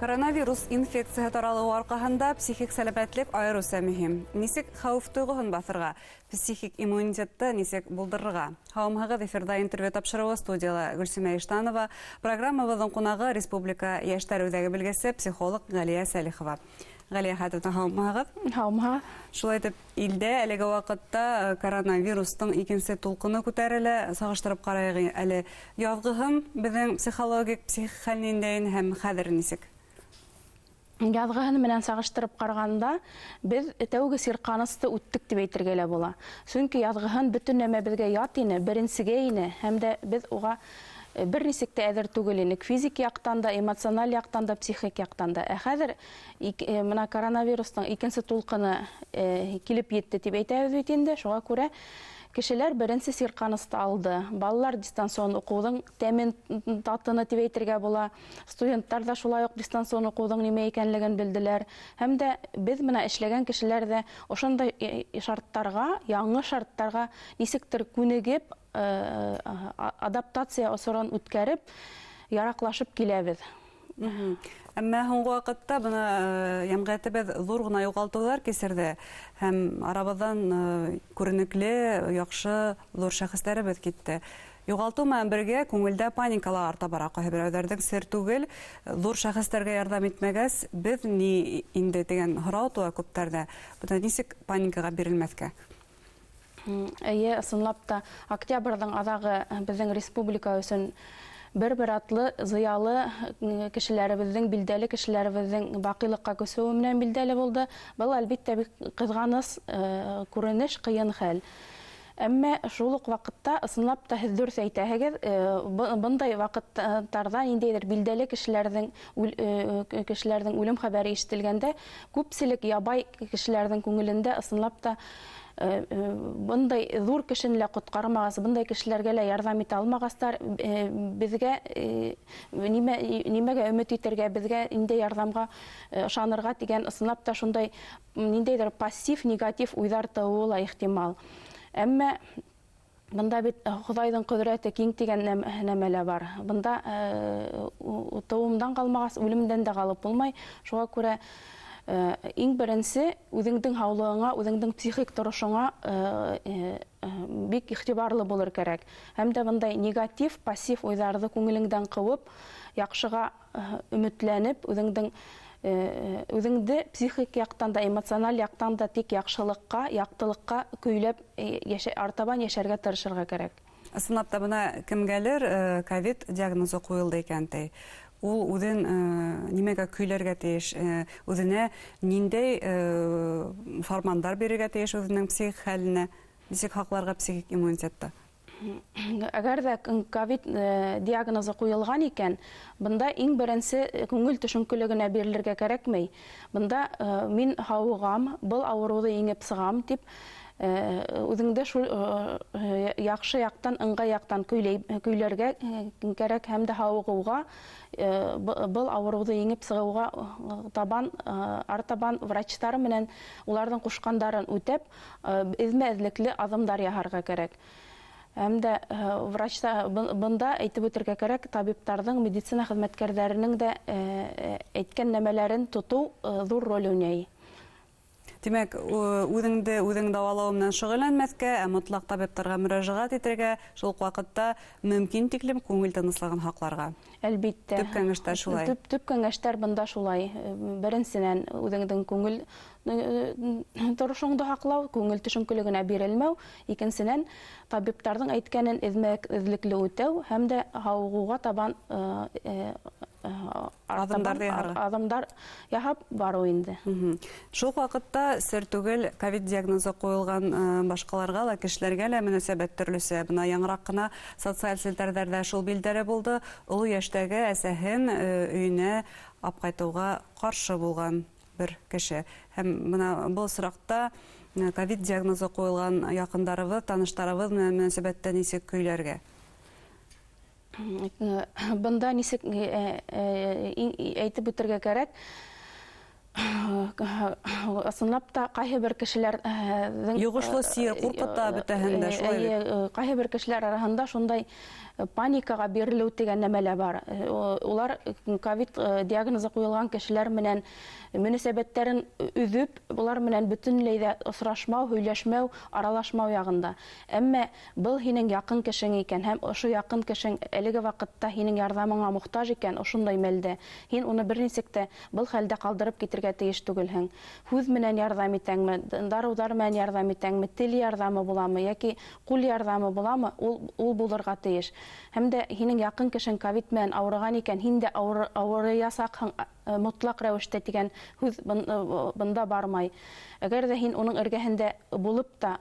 Коронавирус инфекция таралуы арқаһында психик сәләмәтлек айырыуса мөһим. Нисек хәүеф тойғыһын баҫырға, психик иммунитетты нисек булдырырға? Һаумыһығыҙ эфирда интервью тапшырыуы студияла Гөлсимә Иштанова, программабыҙҙың ҡунағы Республика йәштәр үҙәге белгесе психолог Ғалия Сәлихова. Ғалия хәтүтә һаумыһығыҙ. Һаумыһығыҙ. Шулай итеп, илдә әлеге ваҡытта коронавирустың икенсе тулҡыны күтәрелә, сағыштырып ҡарайыҡ әле яҙғыһын беҙҙең психологик психик хәлендәйен һәм хәҙер нисек? Яҙғыһын менән сағыштырып ҡарағанда, беҙ тәүге сирҡанысты үттек тип әйтергә лә була. Сөнки яҙғыһын бөтөн нәмә беҙгә ят ине, беренсегә ине, һәм дә беҙ уға бер нисек тә әҙер түгел инек. Физик яҡтан да, эмоциональ яҡтан да, психик яҡтан да. Ә хәҙер мына коронавирустың икенсе тулҡыны килеп етте тип әйтәбеҙ бит инде. Шуға күрә кешеләр беренсе сирҡанысты алды. Балалар дистанцион уҡыуҙың тәмен татыны тип әйтергә була. Студенттар да шулай уҡ дистанцион уҡыуҙың нимә икәнлеген белделәр. Һәм дә беҙ менә эшләгән кешеләр ҙә ошондай шарттарға, яңы шарттарға нисектер күнегеп, адаптация осорон үткәреп, яраҡлашып киләбеҙ. Әммә һуңғы ваҡытта бына йәмғиәтебеҙ ҙур ғына юғалтыуҙар кисерҙе һәм арабыҙҙан күренекле, яҡшы ҙур шәхестәребеҙ китте. Юғалтыу менән бергә күңелдә паникала арта бара. Ҡайһы берәүҙәрҙең сер түгел, ҙур шәхестәргә ярҙам итмәгәс, беҙ ни инде дигән һорау туа күптәрҙә. Бына нисек паникаға бирелмәҫкә? Эйе, ысынлап та, октябрҙың аҙағы беҙҙең республика өсөн бер-бер атлы, зыялы кешеләребеҙҙең, билдәле кешеләребеҙҙең баҡыйлыҡҡа күсеүе менән билдәле булды. Был, әлбиттә, ҡыҙғаныс, күренеш, ҡыйын хәл. Әммә шул уҡ ваҡытта, ысынлап та, һеҙ дөрөҫ әйтәһегеҙ, бындай ваҡыттарҙа ниндәйҙер билдәле кешеләрҙең үлем хәбәре ишетелгәндә, күпселек ябай кешеләрҙең күңелендә ысынлап та бындай ҙур кешене лә ҡотҡармағас, бындай кешеләргә лә ярҙам итә алмағастар, беҙгә нимәгә өмөт итергә, беҙгә ниндәй ярҙамға ышанырға тигән ысынлап та шундай ниндәйҙер пассив, негатив уйҙар тыуыуы ла ихтимал. Әммә бында бит Хоҙайҙың ҡөҙрәте киң тигән нәмә лә бар. Бында тыуымдан ҡалмағас, үлемдән дә ҡалып булмай. Шуға күрә иң беренсе үҙеңдең һаулығыңа, үҙеңдең психик торошоңа бик иғтибарлы булыр кәрәк. Һәм дә бындай негатив, пассив уйҙарҙы күңелеңдән ҡыуып, яҡшыға өмөтләнеп, үҙеңде психик яҡтан да, эмоциональ яҡтан да тик яҡшылыҡҡа, яҡтылыҡҡа көйләп, артабан йәшәргә тырышырға кәрәк. Ысынлап та бына кемгәлер ковид диагнозы ҡуйылды икән ти. Ул үҙен нимәгә көйләргә тейеш, үҙенә ниндәй фармандар бирергә тейеш үҙенең психик хәленә, нисек һаҡларға психик иммунитетты? Әгәр ҙә ковид диагнозы ҡуйылған икән, бында иң беренсе күңел төшөнкөлөгөнә бирелергә кәрәкмәй. Бында мин һауығам, был ауырыуҙы еңеп сығам тип, үҙеңдә шул яҡшы яҡтан, ыңғай яҡтан көйләргә кәрәк һәм дә һауығыуға, был ауырыуҙы еңеп сығыуға артабан врачтары менән уларҙың ҡушҡандарын үтәп, эҙмә-эҙлекле аҙымдар яһарға кәрәк. Һәм дә бында әйтеп үтергә кәрәк, табиптарҙың, медицина хеҙмәткәрҙәренең дә әйткән нәмәләрен тотоу ҙур роль уйнай. Тимәк, үҙең дауалау менән шөғөлләнмәҫкә, мотлаҡ табиптарға мөрәжәғәт итергә, шул ваҡытта мөмкин тиклем күңел тыныслығын һаҡларға. Әлбиттә. Төп кәңәштәр шулай. Төп кәңәштәр бында шулай. Беренсенән үҙеңдең күңел торошоңдо һаҡлау, күңел төшөнкөлөгөнә бирелмәү, икенсенән табиптарҙың әйткәнен эҙмә-эҙлекле үтәү һәм дә һауығыуға табан аҙымдар яһап барыу инде. Шул ваҡытта сер түгел ковид диагнозы ҡуйылған башҡаларға ла, кешеләргә лә мөнәсәбәт төрлөсә. Бына яңыраҡ ҡына социаль селтәрҙәрҙә шул билдәле булды. Оло йәштәге әсәһен өйөнә апҡайтыуға ҡаршы булған бер кеше. Һәм бына был осраҡта ковид диагнозы ҡуйылған яҡындарыбыҙ, таныштарыбыҙ менән мөнәсәбәттә нисек көйләргә? Бында нисек әйтеп үтергә кәрәк, ысынлап та кайһы бер кешеләр Йогышлы сир, куркыта бөтәһен дә, шулай бит. Кайһы бер кешеләр арасында шундай паникага бирелү дигән нәмәләр бар. Улар ковид диагнозы куелган кешеләр менән мөнәсәбәтләрен үҙеп, булар менән бөтенләй дә осрашмау, һөйләшмәү, аралашмау ягында. Әмма был һинең якын кешең икән һәм ошо якын кешең әлеге вакытта һинең ярдәмеңә мохтаҗ икән, ошондай мәлдә һин уны бернисек тә был хәлдә калдырып китергә тиеш түгелһең. Һүз менән ярдәм итәңме, дарудар менән ярдәм итәңме, тел ярдәме буламы яки кул ярдәме буламы, ул булырга тиеш. Һәм дә һинең якын кешең ковид менән авырган икән, һин дә авырыясакһың мотлак рәвештә дигән һүз бында бармай. Әгәр дә һин уның эргәһендә булып та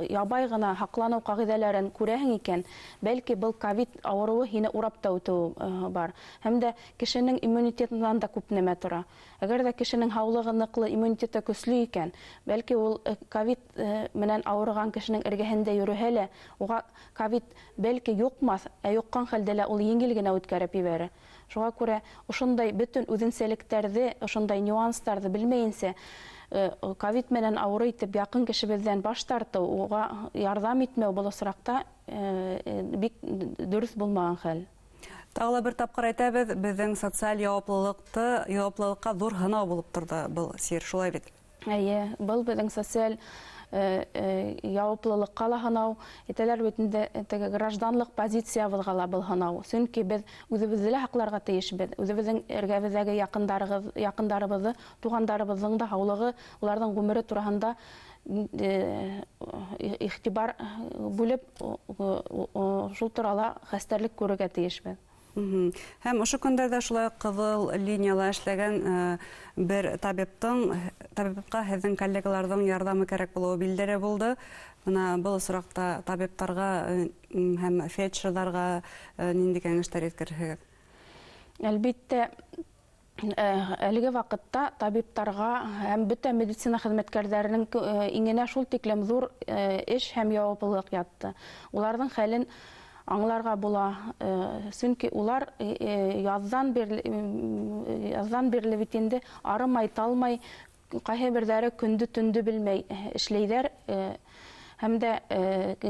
ябай гына һаклану кагыйдәләрен күрәһең икән, бәлки был ковид авыруы һине урап та үтү бар. Һәм дә кешенең иммунитетыннан да күп нәмә тора. Әгәр дә кешенең һаулыгы ныклы, иммунитеты көчле икән, бәлки ул ковид менән авырган кешенең эргәһендә йөрөһә лә, уга ковид бәлки юкмас, ә юккан хәлдә лә ул еңел генә үткәреп ебәрә. Шуңа күрә ошондай бөтен үзенчәлекләрне, ошондай нюанстарны белмәенсә, ковид менән авыру итеп якын кешебездән баш тарту, уга ярдәм итмәү бул осракта бик дөрес булмаган хәл. Тагы бер тапкыр әйтәбез, безнең социаль яуаплылыкка зур һынау булып торды был сир, шулай бит. Әйе, был безнең социаль яуаплылыкка ла һынау, әйтәләр бит инде гражданлык позициябызга ла был һынау. Чөнки без үзебезне һакларга тиешбез. Үзебезнең эргәбездәге якындарыбызны, тугандарыбызның да һаулыгы, уларның гомере турында игътибар бүлеп, шул турала хәстәрлек күрергә тиешбез. Һәм ошо көндәрдә шулай кызыл линияла эшләгән бер табибка һезнең коллегаларның ярдәме кирәк булуы билдәле булды. Менә был осракта табибларга һәм фельдшерларга нинди кәңәшләр иткерһегез? Әлбәттә, әлеге вакытта табибларга һәм бөтен медицина хезмәткәрләренең иңенә шул тиклем зур эш һәм яуаплылык ятты. Уларның хәлен аңларга була, чөнки улар яздан бирле бит инде арымай, талмай, кайһы бердәре көндү-төндү белмәй эшләйләр, һәм дә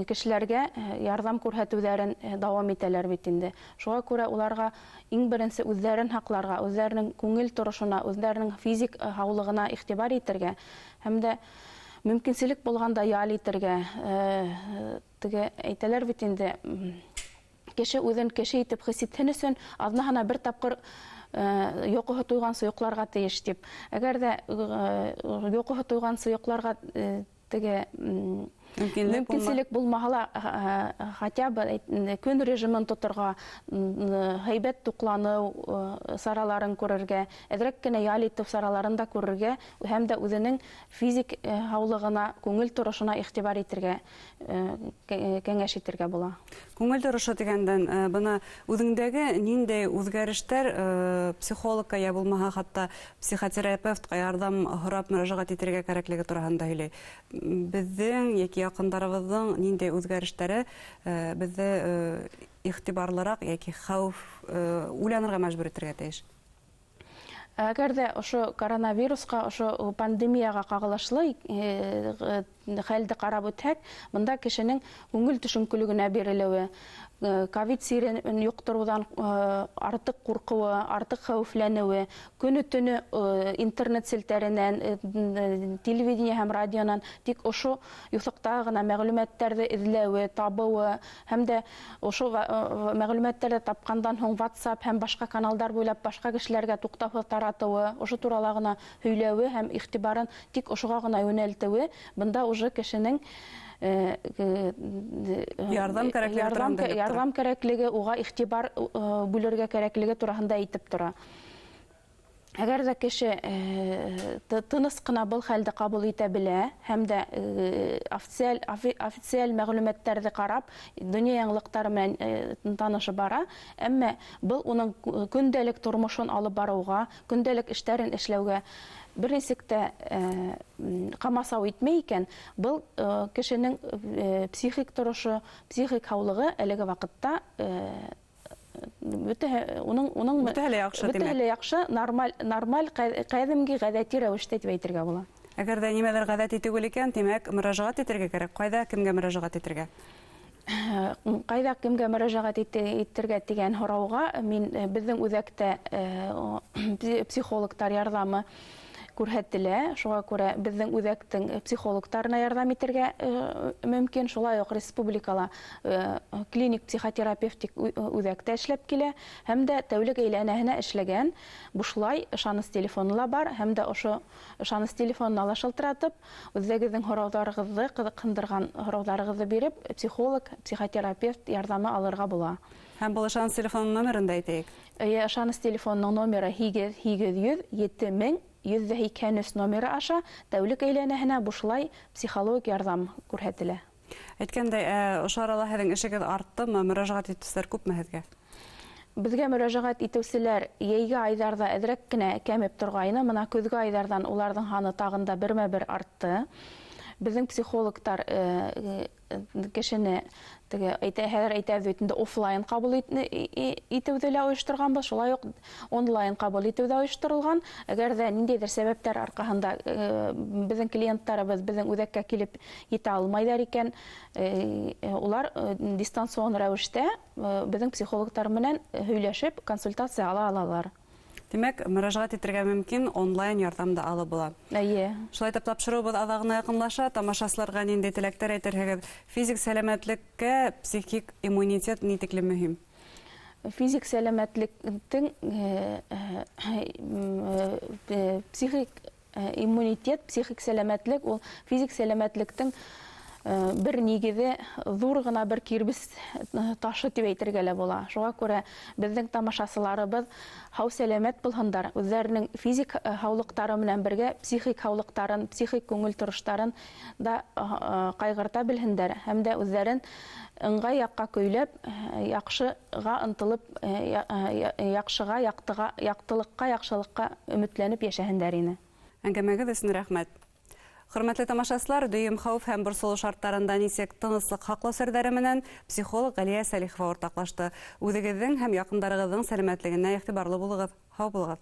кешеләргә ярдәм күрсәтүләрен дәвам итәләр бит инде. Шуңа күрә уларга иң беренче үзләрен һакларга, үзләренең күңел торышына, үзләренең физик һаулыгына игътибар итәргә, һәм дә мөмкинчелек булганда ял итәргә, әйтәләр бит инде, кеше үҙен кеше итеп хис итһен өсөн аҙна-һана бер тапҡыр йоҡоһо туйғансы йоҡларға тейеш тип. Әгәр дә йоҡоһо туйғансы йоҡларға мөмкинчелек булмаһа ла, хотя бы көн режимын тоторға, һәйбәт туҡланыу сараларын күрергә, әҙерәк кенә ял итеү сараларын да күрергә, һәм дә үҙенең физик һаулығына, күңел торошона игътибар итергә, кәңәш итергә була. Күңел торошо дигәндән, бына үҙеңдәге ниндәй үҙгәрештәр психологка я булмаһа, хатта психотерапевтка ярдәм һорап мөрәжәғәт итергә кәрәклеге тураһында һөйләй. Безнең яки якындарыбызның ниндәй үҙгәрештәре безне игътибарлыраҡ яки хәүеф уйланырға мәжбүр итергә тейеш? Әгәр дә ошо коронавирусҡа, ошо пандемияға ҡағылышлы хәлде ҡарап үтһәк, бында кешенең күңел төшөнкөлөгөнә бирелеүе, ковид сирен юҡтырыуҙан артыҡ ҡурҡыуы, артыҡ хәүефләнеүе, көнө-төнө интернет селтәренән, телевидение һәм радионан тик ошо юҫыҡта ғына мәғлүмәттәрҙе эҙләүе, табыуы, һәм дә ошо мәғлүмәттәрҙе тапҡандан һуң WhatsApp һәм башҡа каналдар буйлап башҡа кешеләргә туҡтауһыҙ таратыуы, ошо турала ғына һөйләүе һәм игътибарын тик ошоға ғына йүнәлтеүе, бында уже кешенең ярдәм кәрәклеге, уға игътибар бүлергә кәрәклеге тураһында әйтеп тора. Әгәр дә кеше тыныс ҡына был хәлде ҡабул итә белә, һәм дә официаль мәғлүмәттәрҙе ҡарап, донъя яңылыҡтары менән танышы бара, әммә был уның көндәлек тормошон алып барыуға, көндәлек эштәрен эшләүгә бер нисек тә ҡамасау итмәй икән, был кешенең психик торошо, психик һаулығы әлеге ваҡытта Бөтәһе лә яхшы, демәк. Бөтәһе лә яхшы, нормаль кадимги гадәти рәвештә дип әйтергә була. Әгәр дә нимәлер гадәти түгел икән, димәк, мөрәҗәгать итәргә кирәк. Кайда, кемгә мөрәҗәгать итәргә? Кайда кемгә мөрәҗәгать итәргә дигән һорауга мин безнең үзәктә психологтар ярдәме күрһәтелә. Шуңа күрә безнең үзәктең психологтарына ярдәм итәргә мөмкин. Шулай ук республикала клиник психотерапевтик үзәктә эшләп килә һәм дә тәүлек әйләнәһенә эшләгән бушлай ышаныс телефоны ла бар һәм дә ошо ышаныс телефонына ла шылтыратып, үзегезнең һораударыгызны, кызыккандырган һораударыгызны биреп, психолог, психотерапевт ярдәме алырга була. Һәм бұл ышаныс телефонының номерын да әйтәйек. Ышаныс телефонының номеры 800-70-100-183 номеры аша тәүлек әйләнәһенә бушлай психолог ярдәм күрһәтелә. Әйткәндәй, ошо арала һеҙҙең эшегеҙ арттымы, мөрәжәғәт итеүселәр күпме һеҙгә? Безгә мөрәжәгать итеүселәр йәйге айдарда әҙерәк кенә кәмеп торғайны, мына көҙгө айдардан уларҙың һаны тағында бермә-бер артты. Безнең психологтар кешене хәҙер әйтәбеҙ бит инде офлайн ҡабул итеүҙе лә ойошторғанбыҙ, шулай уҡ онлайн ҡабул итеү ҙә ойошторолған. Әгәр ҙә ниндәйҙер сәбәптәр арҡаһында безнең клиенттарыбыҙ безнең үҙәккә килеп етә алмайҙар икән, улар дистанцион рәүештә безнең психологтар менән һөйләшеп консультация ала алалар. Демәк, мөрәжәғәт итергә мөмкин, онлайн ярдәмда алып була. Әйе. Шулай итеп, тапшырыуыбыҙ аҙағына яҡынлаша, тамашасыларға ниндәй теләктәр әйтерһегеҙ? Физик сәләмәтлеккә психик иммунитет ни тиклем мөһим? Физик сәләмәтлектең психик иммунитет, психик сәләмәтлек, ул физик сәләмәтлектең бер нигеҙе ҙур ғына бер кирбес ташы тип әйтергә лә була. Шуға күрә безнең тамашасыларыбыҙ һау сәләмәт булһындар, үҙҙәренең физик һаулыҡтары менән бергә психик һаулыҡтарын, психик күңел тороштарын да ҡайғырта белһендәр һәм дә үҙҙәрен ыңғай яҡҡа көйләп, яҡшыға ынтылып, яҡшыға, яҡтылыҡҡа, яҡшылыҡҡа өмөтләнеп йәшәһендәр ине. Әңгәмәгеҙ өсөн рәхмәт. Хөрмәтле тамашасылар, дөйөм хәүеф һәм борсолоу шарттарында нисек тыныслык һаҡлау серҙәре менән психолог Ғәлиә Сәлихова уртаҡлашты. Үҙегеҙҙең һәм яҡындарығыҙҙың сәләмәтлегенә иғтибарлы булығыҙ. Һау булығыҙ.